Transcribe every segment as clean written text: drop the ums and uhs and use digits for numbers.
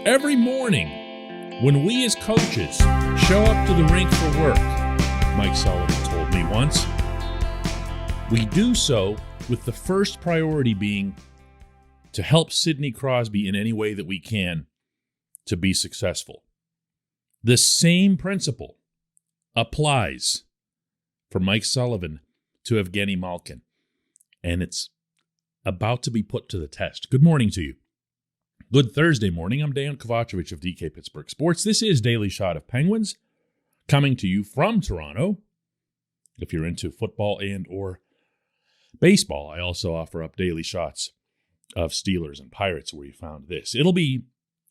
Every morning, when we as coaches show up to the rink for work, Mike Sullivan told me once, we do so with the first priority being to help Sidney Crosby in any way that we can to be successful. The same principle applies for Mike Sullivan to Evgeni Malkin, and it's about to be put to the test. Good morning to you. Good Thursday morning. I'm Dejan Kovacevic of DK Pittsburgh Sports. This is Daily Shot of Penguins, coming to you from Toronto. If you're into football and or baseball, I also offer up daily shots of Steelers and Pirates where you found this. It'll be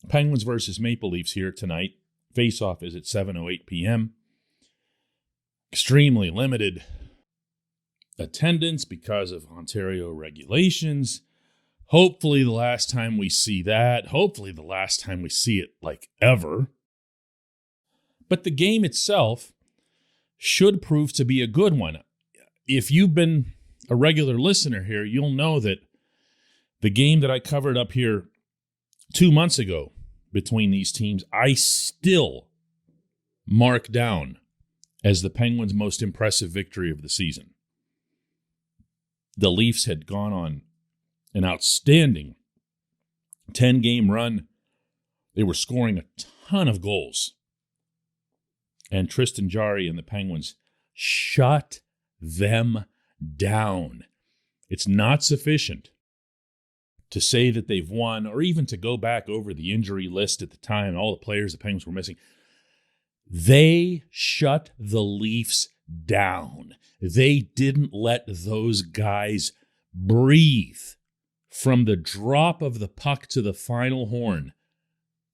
Penguins versus Maple Leafs here tonight. Face-off is at 7:08 p.m. Extremely limited attendance because of Ontario regulations. Hopefully the last time we see that. Hopefully the last time we see it like ever. But the game itself should prove to be a good one. If you've been a regular listener here, you'll know that the game that I covered up here 2 months ago between these teams, I still mark down as the Penguins' most impressive victory of the season. The Leafs had gone on an outstanding 10-game run. They were scoring a ton of goals. And Tristan Jarry and the Penguins shut them down. It's not sufficient to say that they've won, or even to go back over the injury list at the time, all the players the Penguins were missing. They shut the Leafs down. They didn't let those guys breathe from the drop of the puck to the final horn.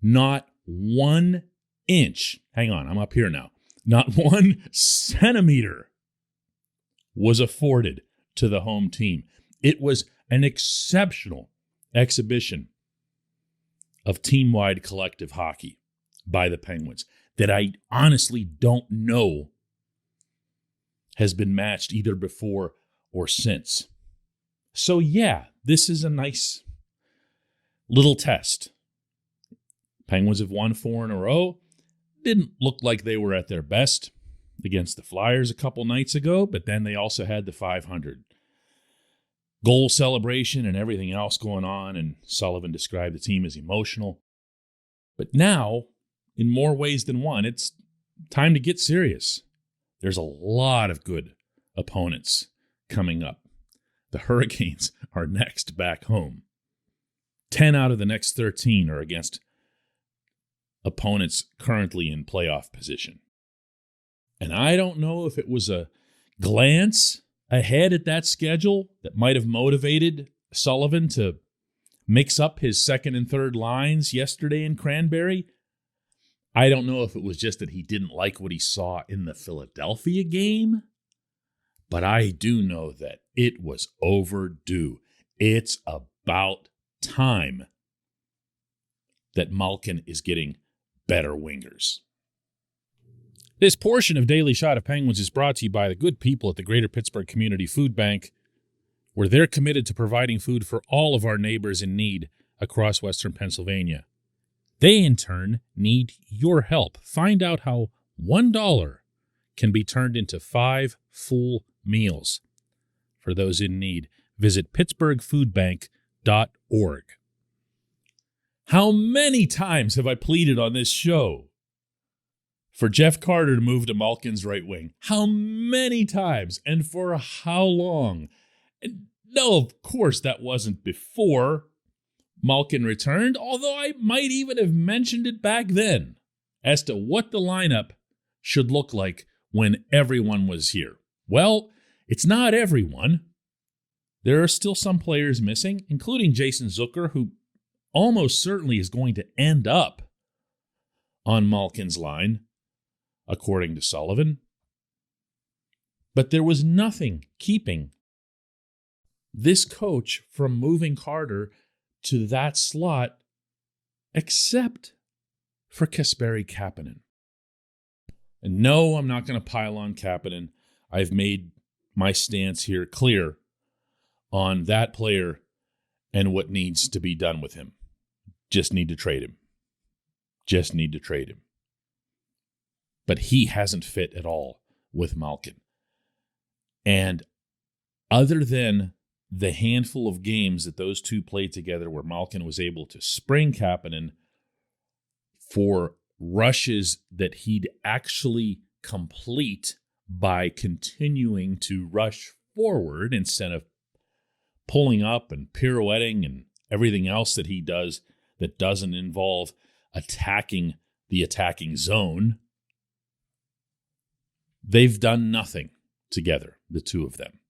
Not 1 inch. Hang on, I'm up here now. Not 1 centimeter was afforded to the home team. It was an exceptional exhibition of team-wide collective hockey by the Penguins that I honestly don't know has been matched either before or since. So yeah, this is a nice little test. Penguins have won 4 in a row. Didn't look like they were at their best against the Flyers a couple nights ago, but then they also had the 500 goal celebration and everything else going on, and Sullivan described the team as emotional. But now, in more ways than one, it's time to get serious. There's a lot of good opponents coming up. The Hurricanes are next back home. 10 out of the next 13 are against opponents currently in playoff position. And I don't know if it was a glance ahead at that schedule that might have motivated Sullivan to mix up his second and third lines yesterday in Cranberry. I don't know if it was just that he didn't like what he saw in the Philadelphia game, but I do know that it was overdue. It's about time that Malkin is getting better wingers. This portion of Daily Shot of Penguins is brought to you by the good people at the Greater Pittsburgh Community Food Bank, where they're committed to providing food for all of our neighbors in need across Western Pennsylvania. They, in turn, need your help. Find out how $1 can be turned into 5 full meals. For those in need, visit pittsburghfoodbank.org. How many times have I pleaded on this show for Jeff Carter to move to Malkin's right wing? How many times and for how long? And no, of course, that wasn't before Malkin returned, although I might even have mentioned it back then as to what the lineup should look like when everyone was here. Well, it's not everyone. There are still some players missing, including Jason Zucker, who almost certainly is going to end up on Malkin's line, according to Sullivan. But there was nothing keeping this coach from moving Carter to that slot except for Kasperi Kapanen. And no, I'm not going to pile on Kapanen. I've made my stance here clear on that player and what needs to be done with him. Just need to trade him. just need to trade him. But he hasn't fit at all with Malkin. And other than the handful of games that those two played together where Malkin was able to spring Kapanen for rushes that he'd actually complete by continuing to rush forward instead of pulling up and pirouetting and everything else that he does that doesn't involve attacking the attacking zone. They've done nothing together, the two of them.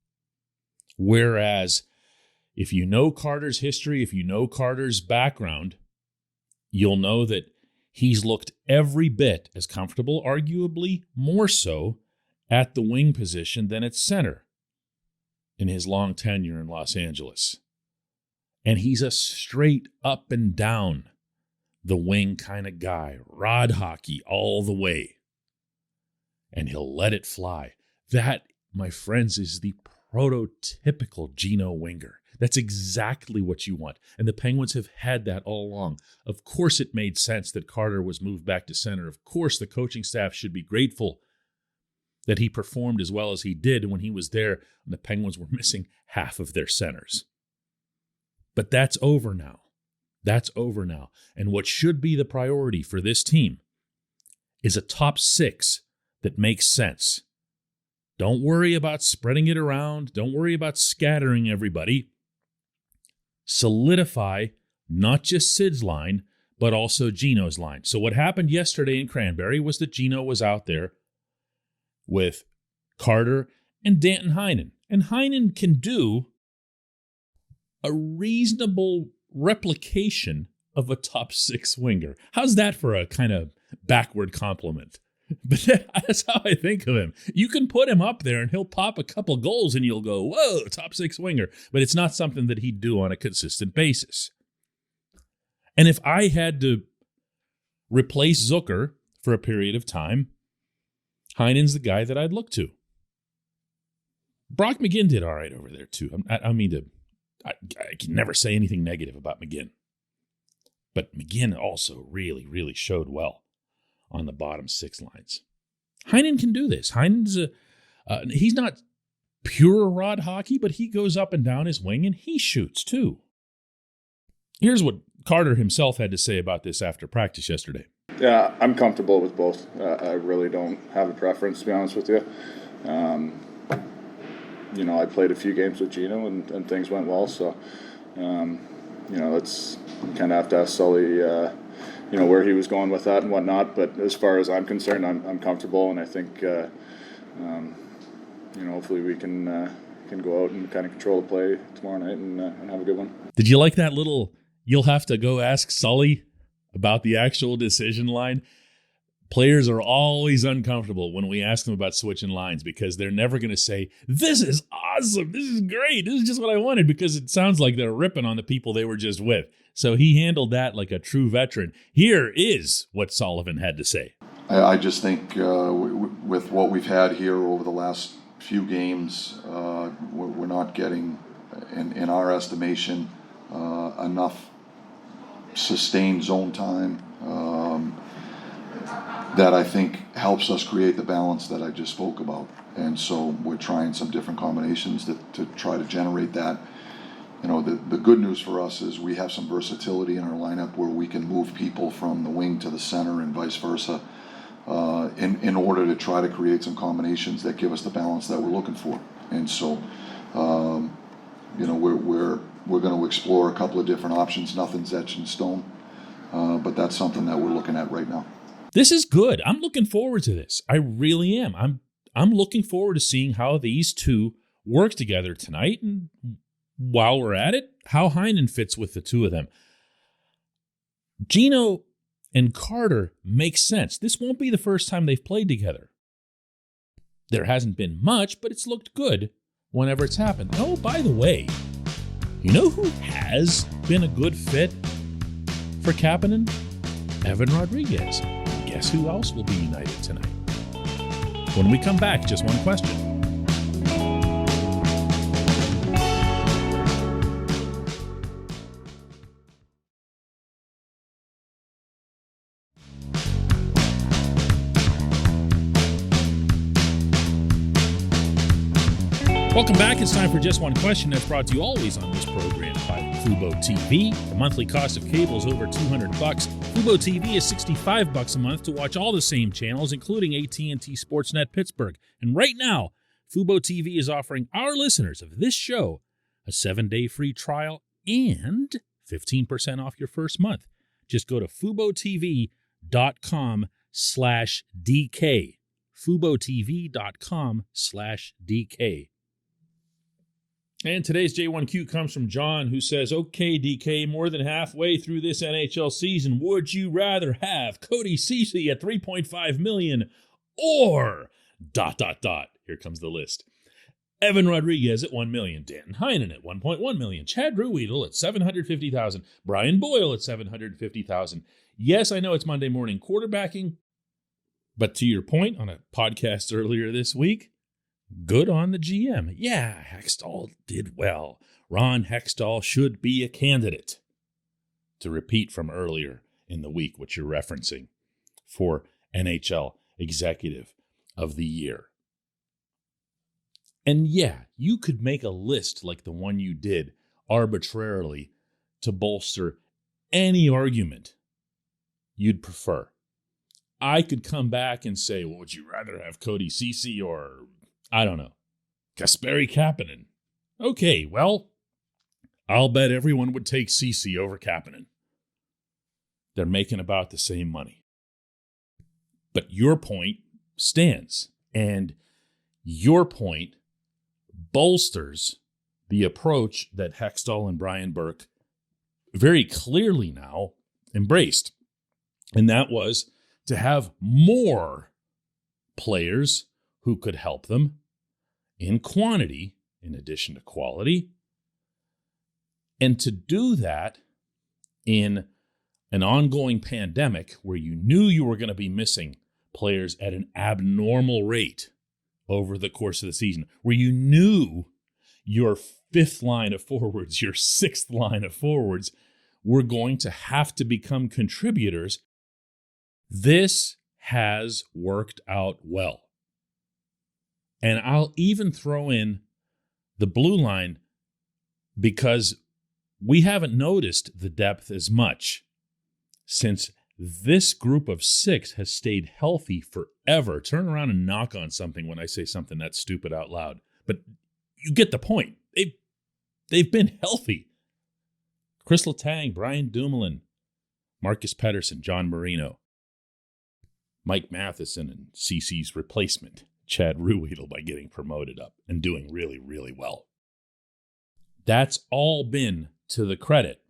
Whereas if you know Carter's history, if you know Carter's background, you'll know that he's looked every bit as comfortable, arguably more so, at the wing position than at center in his long tenure in Los Angeles. And he's a straight up and down the wing kind of guy, rod hockey all the way. And he'll let it fly. That, my friends, is the prototypical Gino winger. That's exactly what you want. And the Penguins have had that all along. Of course it made sense that Carter was moved back to center. Of course the coaching staff should be grateful that he performed as well as he did when he was there and the Penguins were missing half of their centers. But that's over now. That's over now. And what should be the priority for this team is a top six that makes sense. Don't worry about spreading it around. Don't worry about scattering everybody. Solidify not just Sid's line, but also Gino's line. So what happened yesterday in Cranberry was that Gino was out there with Carter and Danton Heinen. And Heinen can do a reasonable replication of a top six winger. How's that for a kind of backward compliment? But that's how I think of him. You can put him up there and he'll pop a couple goals and you'll go, whoa, top six winger. But it's not something that he'd do on a consistent basis. And if I had to replace Zucker for a period of time, Heinen's the guy that I'd look to. Brock McGinn did all right over there too. I can never say anything negative about McGinn. But McGinn also really, really showed well on the bottom six lines. Heinen can do this. Heinen's he's not pure rod hockey, but he goes up and down his wing and he shoots too. Here's what Carter himself had to say about this after practice yesterday. Yeah, I'm comfortable with both. I really don't have a preference, to be honest with you. I played a few games with Gino and things went well, so let's kind of have to ask Sully where he was going with that and whatnot. But as far as I'm concerned, I'm comfortable, and I think hopefully we can go out and kind of control the play tomorrow night and have a good one. Did you like that little? You'll have to go ask Sully about the actual decision line. Players are always uncomfortable when we ask them about switching lines because they're never going to say, this is awesome, this is great, this is just what I wanted, because it sounds like they're ripping on the people they were just with. So he handled that like a true veteran. Here is what Sullivan had to say. I just think with what we've had here over the last few games, we're not getting, in our estimation, enough sustained zone time that I think helps us create the balance that I just spoke about. And so we're trying some different combinations to try to generate that. The good news for us is we have some versatility in our lineup where we can move people from the wing to the center and vice versa in order to try to create some combinations that give us the balance that we're looking for. And so, we're going to explore a couple of different options. Nothing's etched in stone, but that's something that we're looking at right now. This is good. I'm looking forward to this. I really am. I'm looking forward to seeing how these two work together tonight. And while we're at it, how Heinen fits with the two of them. Gino and Carter make sense. This won't be the first time they've played together. There hasn't been much, but it's looked good whenever it's happened. Oh, by the way, you know who has been a good fit for Kapanen? Evan Rodriguez. Guess who else will be united tonight? When we come back, just one question. Welcome back. It's time for Just One Question. That's brought to you always on this program by Fubo TV. The monthly cost of cable is over $200. Fubo TV is $65 a month to watch all the same channels, including AT&T Sportsnet Pittsburgh. And right now, Fubo TV is offering our listeners of this show a 7-day free trial and 15% off your first month. Just go to FuboTV.com/DK. FuboTV.com/DK. And today's J1Q comes from John, who says, okay, DK, more than halfway through this NHL season, would you rather have Cody Ceci at $3.5 million or ... Here comes the list. Evan Rodriguez at $1 million, Dan Heinen at $1.1 million, Chad Ruhwedel at $750,000, Brian Boyle at $750,000. Yes, I know it's Monday morning quarterbacking, but to your point on a podcast earlier this week, good on the GM. Yeah, Hextall did well. Ron Hextall should be a candidate, to repeat from earlier in the week, which you're referencing, for NHL Executive of the Year. And yeah, you could make a list like the one you did arbitrarily to bolster any argument you'd prefer. I could come back and say, well, would you rather have Cody Ceci or, I don't know, Kasperi Kapanen? Okay, well, I'll bet everyone would take Ceci over Kapanen. They're making about the same money. But your point stands, and your point bolsters the approach that Hextall and Brian Burke very clearly now embraced. And that was to have more players who could help them in quantity in addition to quality. And to do that in an ongoing pandemic where you knew you were going to be missing players at an abnormal rate over the course of the season, where you knew your fifth line of forwards, your sixth line of forwards were going to have to become contributors. This has worked out well. And I'll even throw in the blue line because we haven't noticed the depth as much since this group of six has stayed healthy forever. Turn around and knock on something when I say something that's stupid out loud. But you get the point. They've been healthy. Chris Letang, Brian Dumoulin, Marcus Pettersson, John Marino, Mike Matheson, and CC's replacement, Chad Ruhwedel, by getting promoted up and doing really, really well. That's all been to the credit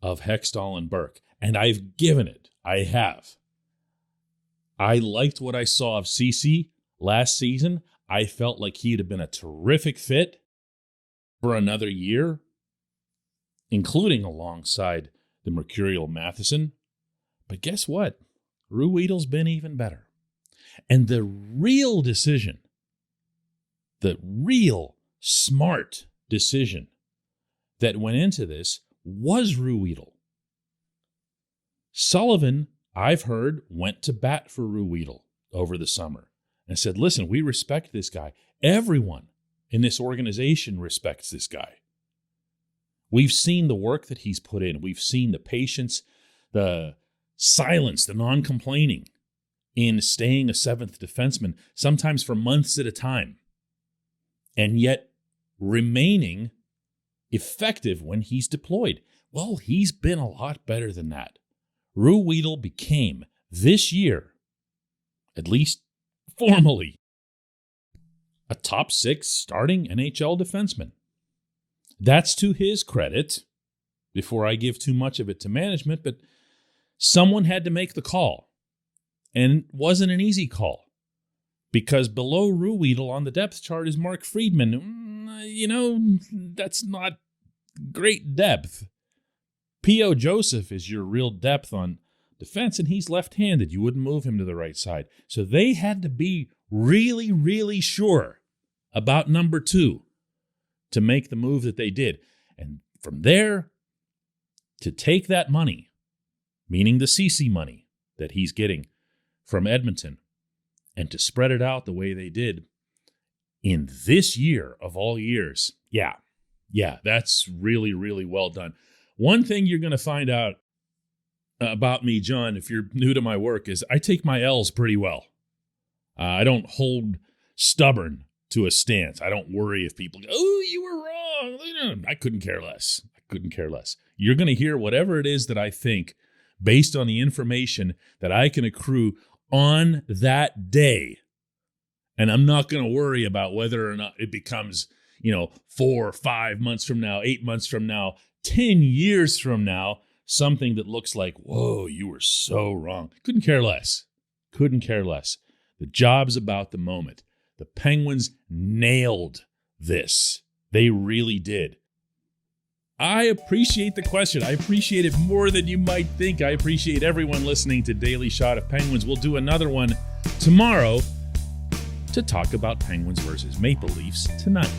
of Hextall and Burke. And I've given it. I have. I liked what I saw of CC last season. I felt like he'd have been a terrific fit for another year, including alongside the mercurial Matheson. But guess what? Ruhwedel's been even better. And the real decision, the real smart decision that went into this was Ruhwedel. Sullivan, I've heard, went to bat for Ruhwedel over the summer and said, listen, we respect this guy. Everyone in this organization respects this guy. We've seen the work that he's put in. We've seen the patience, the silence, the non-complaining in staying a seventh defenseman, sometimes for months at a time, and yet remaining effective when he's deployed. Well, he's been a lot better than that. Ruhwedel became, this year, at least formally, a top six starting NHL defenseman. That's to his credit, before I give too much of it to management, but someone had to make the call. And it wasn't an easy call, because below Ruhwedel on the depth chart is Mark Friedman. That's not great depth. P.O. Joseph is your real depth on defense, and he's left-handed. You wouldn't move him to the right side. So they had to be really, really sure about number two to make the move that they did. And from there, to take that money, meaning the CC money that he's getting from Edmonton, and to spread it out the way they did, in this year of all years. Yeah, that's really, really well done. One thing you're going to find out about me, John, if you're new to my work, is I take my L's pretty well. I don't hold stubborn to a stance. I don't worry if people go, oh, you were wrong. I couldn't care less. You're going to hear whatever it is that I think based on the information that I can accrue on that day. And I'm not going to worry about whether or not it becomes, 4 or 5 months from now, 8 months from now, 10 years from now, something that looks like, whoa, you were so wrong. Couldn't care less. The job's about the moment. The Penguins nailed this. They really did. I appreciate the question. I appreciate it more than you might think. I appreciate everyone listening to Daily Shot of Penguins. We'll do another one tomorrow to talk about Penguins versus Maple Leafs tonight.